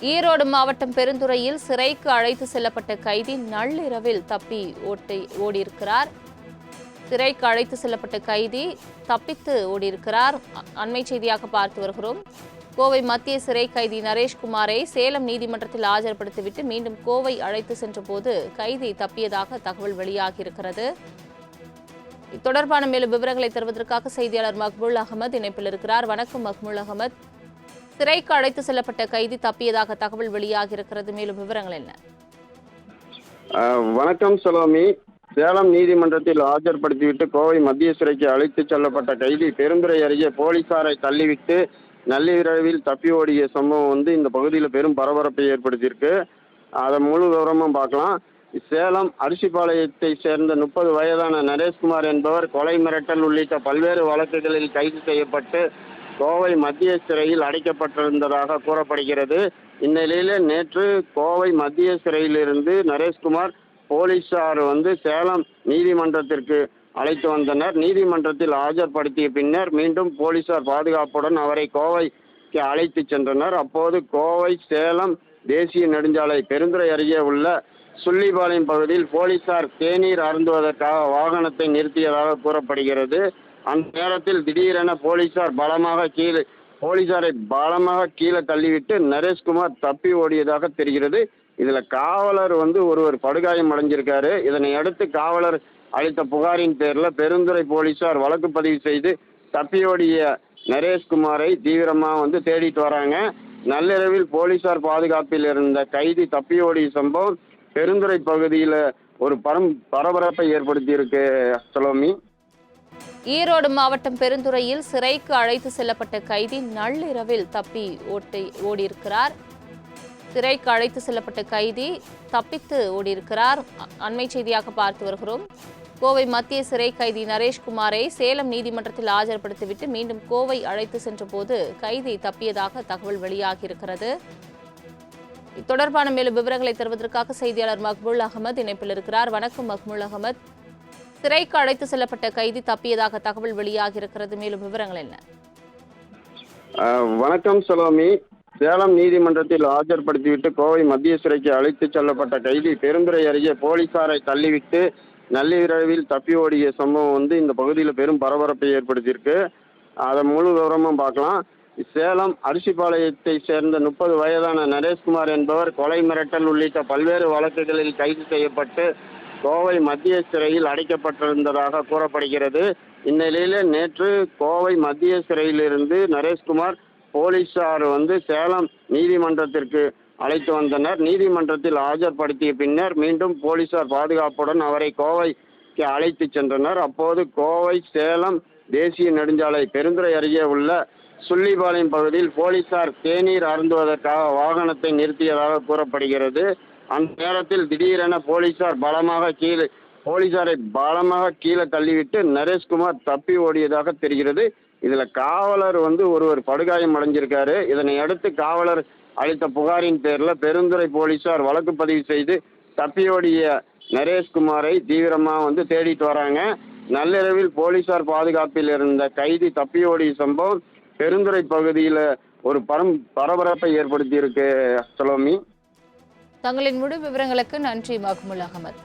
ஈரோடு மாவட்டம் பெருந்துறையில் சிறைக்கு அழைத்து செல்லப்பட்ட கைதி நள்ளிரவில் தப்பி ஓடியிருக்கிறார். சிறைக்கு அழைத்து செல்லப்பட்ட கைதி தப்பித்து ஓடியிருக்கிறார். அண்மை செய்தியாக பார்த்து வருகிறோம். கோவை மத்திய சிறை கைதி நரேஷ்குமாரை சேலம் நீதிமன்றத்தில் ஆஜர்படுத்திவிட்டு மீண்டும் கோவை அழைத்து சென்றபோது கைதி தப்பியதாக தகவல் வெளியாகியிருக்கிறது. தொடர்பான மேலும் விவரங்களை தருவதற்காக செய்தியாளர் மக்பூல் அகமது இணைப்பில் இருக்கிறார். வணக்கம் மக்பூல் அகமது. சிறைக்கு அழைத்து செல்லப்பட்ட கைதி தப்பியதாக தகவல் வெளியாகியிருக்கிறது. மேலும் விவரங்கள் என்ன? வணக்கம் சலோமி. சேலம் நீதிமன்றத்தில் ஆஜர்படுத்திவிட்டு கோவை மத்திய சிறைக்கு அழைத்து செல்லப்பட்ட கைதி பெருந்துறை அருகே போலீசாரை தள்ளிவிட்டு நள்ளிரவில் தப்பி ஓடிய சம்பவம் இந்த பகுதியில் பெரும் பரபரப்பை ஏற்படுத்தியிருக்கு. அதை முழு விவரமும் பார்க்கலாம். சேலம் அரிசிபாளையத்தை சேர்ந்த 30 வயதான நரேஷ்குமார் என்பவர் கொலை, மிரட்டல் உள்ளிட்ட பல்வேறு வழக்குகளில் கைது செய்யப்பட்டு கோவை மத்திய சிறையில் அடைக்கப்பட்டிருந்ததாக கூறப்படுகிறது. இந்நிலையில் நேற்று கோவை மத்திய சிறையிலிருந்து நரேஷ்குமார் போலீசார் சேலம் நீதிமன்றத்திற்கு அழைத்து வந்தனர். நீதிமன்றத்தில் ஆஜர்படுத்திய பின்னர் மீண்டும் போலீசார் பாதுகாப்புடன் அவரை கோவைக்கு அழைத்து சென்றனர். அப்போது கோவை சேலம் தேசிய நெடுஞ்சாலை பெருந்துறை அருகே உள்ள சுள்ளிபாளையம் பகுதியில் போலீசார் தேநீர் அருந்துவதற்காக வாகனத்தை நிறுத்தியதாக கூறப்படுகிறது. அந்த நேரத்தில் திடீரென போலீசாரை பலமாக கீழே தள்ளிவிட்டு நரேஷ்குமார் தப்பி ஓடியதாக தெரிகிறது. இதில் காவலர் ஒருவர் படுகாயம் அடைஞ்சிருக்காரு. இதனை அடுத்து காவலர் அளித்த புகாரின் பேரில் பெருந்துறை போலீசார் வழக்கு பதிவு செய்து தப்பியோடிய நரேஷ்குமாரை தீவிரமாக தேடிட்டு வராங்க. நள்ளிரவில் போலீசார் பாதுகாப்பில் இருந்த கைதி தப்பியோடிய சம்பவம் பெருந்துறை பகுதியில் ஒரு பரபரப்பை ஏற்படுத்தியிருக்கு சலோமி. ஈரோடு மாவட்டம் பெருந்துறையில் சிறைக்கு அழைத்து செல்லப்பட்ட கைதி நள்ளிரவில் தப்பி ஓடியிருக்கிறார். சிறைக்கு அழைத்து செல்லப்பட்ட கைதி தப்பித்து ஓடியிருக்கிறார். அண்மை செய்தியாக பார்த்து வருகிறோம். கோவை மத்திய சிறை கைதி நரேஷ்குமாரை சேலம் நீதிமன்றத்தில் ஆஜர்படுத்திவிட்டு மீண்டும் கோவை அழைத்து சென்றபோது கைதி தப்பியதாக தகவல் வெளியாகியிருக்கிறது. தொடர்பான மேலும் விவரங்களை தருவதற்காக செய்தியாளர் மக்பூல் அகமது இணைப்பில் இருக்கிறார். வணக்கம் மக்பூல் அகமது. சிறைக்கு அழைத்து செல்லப்பட்ட கைதி தப்பியதாக தகவல் வெளியாகியிருக்கிறது. மேலும் விவரங்கள் என்ன? வணக்கம் சலோமி. சேலம் நீதிமன்றத்தில் ஆஜர்படுத்திவிட்டு கோவை மத்திய சிறைக்கு அழைத்து செல்லப்பட்ட கைதி பெருந்துறை அருகே போலீசாரை தள்ளிவிட்டு நள்ளிரவில் தப்பி ஓடிய சம்பவம் இந்த பகுதியில் பெரும் பரபரப்பை ஏற்படுத்தியிருக்கு. அதை முழு விவரமும் பார்க்கலாம். சேலம் அரிசிபாளையத்தை சேர்ந்த 30 வயதான நரேஷ்குமார் என்பவர் கொலை, மிரட்டல் உள்ளிட்ட பல்வேறு வழக்குகளில் கைது செய்யப்பட்டு கோவை மத்திய சிறையில் அடைக்கப்பட்டிருந்ததாக கூறப்படுகிறது. இந்நிலையில் நேற்று கோவை மத்திய சிறையிலிருந்து நரேஷ்குமார் போலீசார் சேலம் நீதிமன்றத்திற்கு அழைத்து வந்தனர். நீதிமன்றத்தில் ஆஜர்படுத்திய பின்னர் மீண்டும் போலீசார் பாதுகாப்புடன் அவரை கோவைக்கு அழைத்து சென்றனர். அப்போது கோவை சேலம் தேசிய நெடுஞ்சாலை பெருந்துறை அருகே உள்ள சுள்ளிபாளையம் பகுதியில் போலீசார் தேநீர் அருந்துவதற்காக வாகனத்தை நிறுத்தியதாக கூறப்படுகிறது. அந்த நேரத்தில் திடீரென போலீசாரை பலமாக கீழே தள்ளிவிட்டு நரேஷ்குமார் தப்பி ஓடியதாக தெரிகிறது. இதில் காவலர் ஒருவர் படுகாயம் அடைஞ்சிருக்காரு. இதனை அடுத்து காவலர் அளித்த புகாரின் பேரில் பெருந்துறை போலீசார் வழக்கு பதிவு செய்து தப்பியோடிய நரேஷ்குமாரை தீவிரமாக தேடிட்டு வராங்க. நள்ளிரவில் போலீசார் பாதுகாப்பில் இருந்த கைதி தப்பியோடிய சம்பவம் பெருந்துறை பகுதியில் ஒரு பரபரப்பை ஏற்படுத்தியிருக்கு சலோமி. தங்களின் முழு விவரங்களுக்கு நன்றி மக்பூல் அகமது.